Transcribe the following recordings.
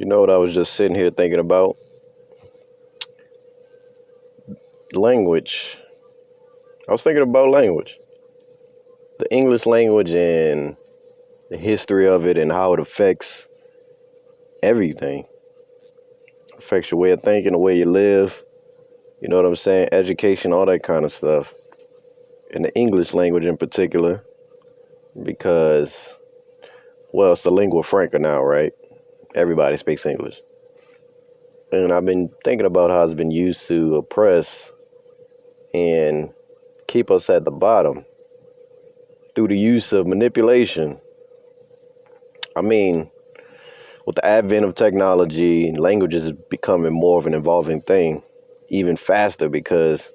You know what I was just sitting here thinking about? Language. I was thinking about language. The English language and the history of it and how it affects everything. Affects your way of thinking, the way you live. You know what I'm saying? Education, all that kind of stuff. And the English language in particular, because, well, it's the lingua franca now, right? Everybody speaks English. And I've been thinking about how it's been used to oppress and keep us at the bottom through the use of manipulation. I mean, with the advent of technology, language is becoming more of an evolving thing, even faster because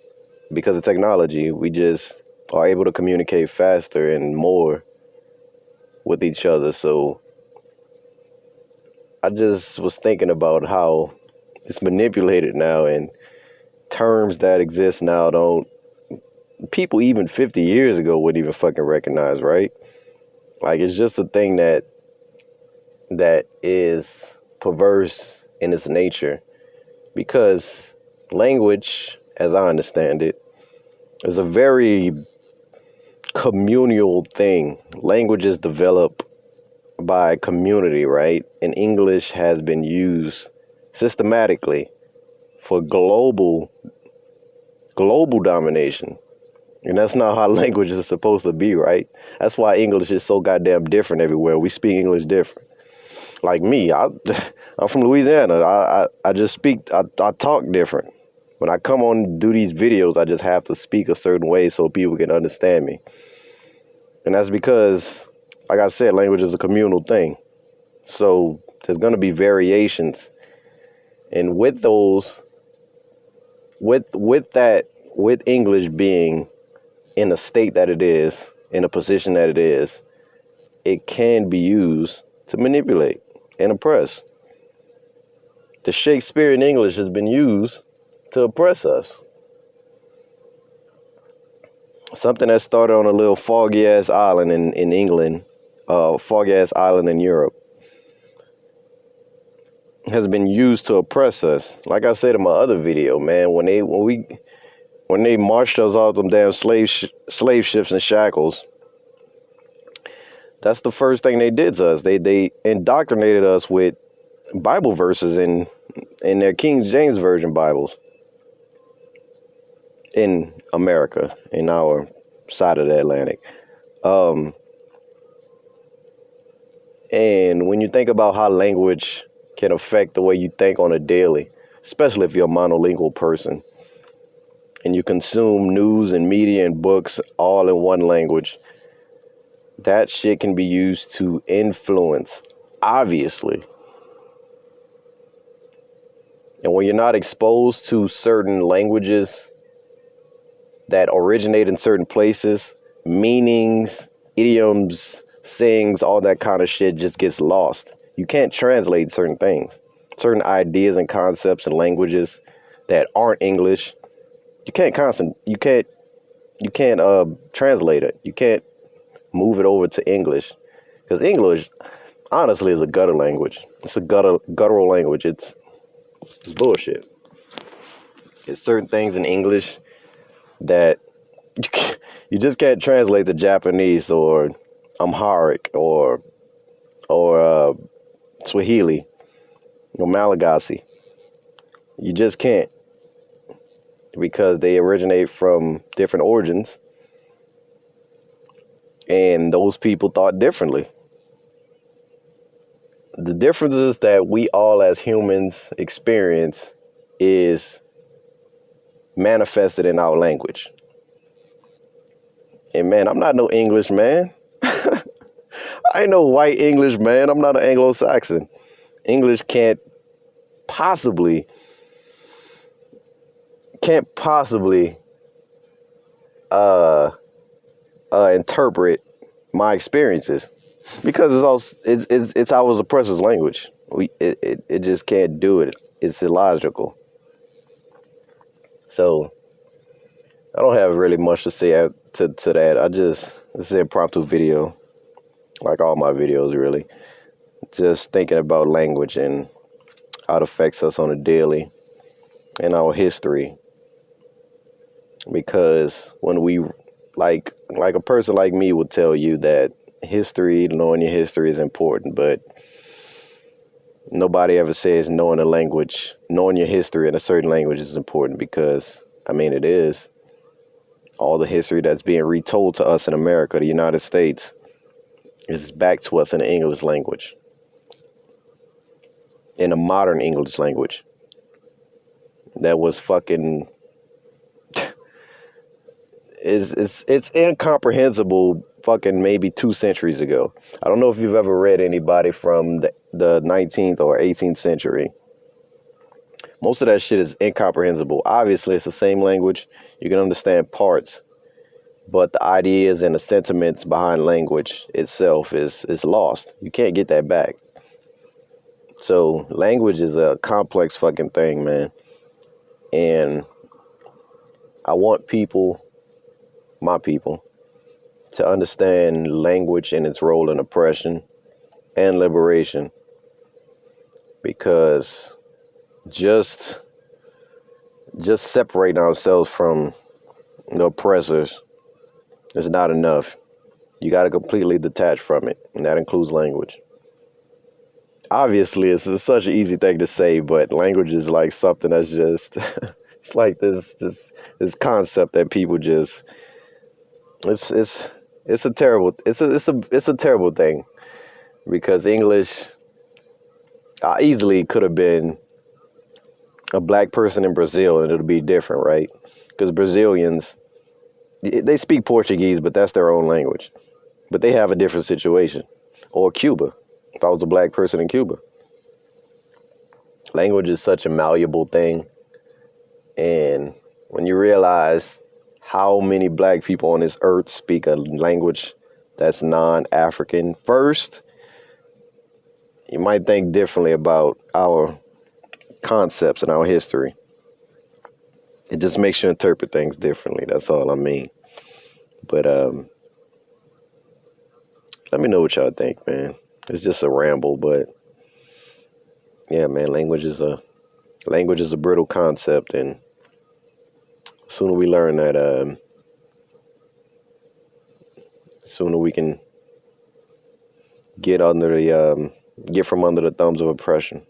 of technology. We just are able to communicate faster and more with each other. So I just was thinking about how it's manipulated now, and terms that exist now don't people even 50 years ago wouldn't even fucking recognize, right? Like, it's just a thing that is perverse in its nature, because language, as I understand it, is a very communal thing. Language is developed by community, right? And English has been used systematically for global domination. And that's not how language is supposed to be, right? That's why English is so goddamn different everywhere. We speak English different. Like me, I'm from Louisiana. I just speak, I talk different. When I come on to do these videos, I just have to speak a certain way so people can understand me. And that's because, like I said, language is a communal thing. So there's going to be variations. And with those, with English being in the state that it is, in a position that it is, it can be used to manipulate and oppress. The Shakespearean English has been used to oppress us. Something that started on a little foggy ass island in England, foggy ass island in Europe, has been used to oppress us. Like I said in my other video, man, when they marched us off them damn slave ships and shackles, that's the first thing they did to us. They indoctrinated us with Bible verses in their King James Version Bibles in America, in our side of the Atlantic. And when you think about how language can affect the way you think on a daily, especially if you're a monolingual person, and you consume news and media and books all in one language, that shit can be used to influence, obviously. And when you're not exposed to certain languages that originate in certain places, meanings, idioms, sayings, all that kind of shit just gets lost. You can't translate certain things, certain ideas and concepts and languages that aren't English. You can't translate it. You can't move it over to English, because English, honestly, is a gutter language. It's a guttural language. It's bullshit. There's certain things in English that you just can't translate to Japanese or Amharic or Swahili or Malagasy. You just can't, because they originate from different origins, and those people thought differently. The differences that we all as humans experience is manifested in our language. And man, I'm not no English man. I ain't no white English man. I'm not an Anglo-Saxon. English can't possibly interpret my experiences, because it's our oppressor's language. It just can't do it. It's illogical. So I don't have really much to say to that. This is an impromptu video, like all my videos really. Just thinking about language and how it affects us on a daily, and our history. Because when we like a person like me would tell you that history, knowing your history is important, but nobody ever says knowing a language, knowing your history in a certain language is important, because I mean it is. All the history that's being retold to us in America, the United States, is back to us in the English language, in a modern English language that was fucking it's incomprehensible fucking maybe 2 centuries ago. I don't know if you've ever read anybody from the 19th or 18th century. Most of that shit is incomprehensible. Obviously, it's the same language. You can understand parts, but the ideas and the sentiments behind language itself is lost. You can't get that back. So language is a complex fucking thing, man. And I want people, my people, to understand language and its role in oppression and liberation, because just separating ourselves from the oppressors is not enough. You got to completely detach from it, and that includes language. Obviously, it's such an easy thing to say, but language is like something that's just it's like this concept that people just it's a terrible it's a terrible thing, because English easily could have been a black person in Brazil and it'll be different, right? Because Brazilians, they speak Portuguese, but that's their own language. But they have a different situation. Or Cuba. If I was a black person in Cuba. Language is such a malleable thing. And when you realize how many black people on this earth speak a language that's non-African first, you might think differently about our concepts and our history. It just makes you interpret things differently. That's all I mean. But let me know what y'all think, man. It's just a ramble, but yeah, man, language is a brittle concept, and sooner we learn that, sooner we can get from under the thumbs of oppression.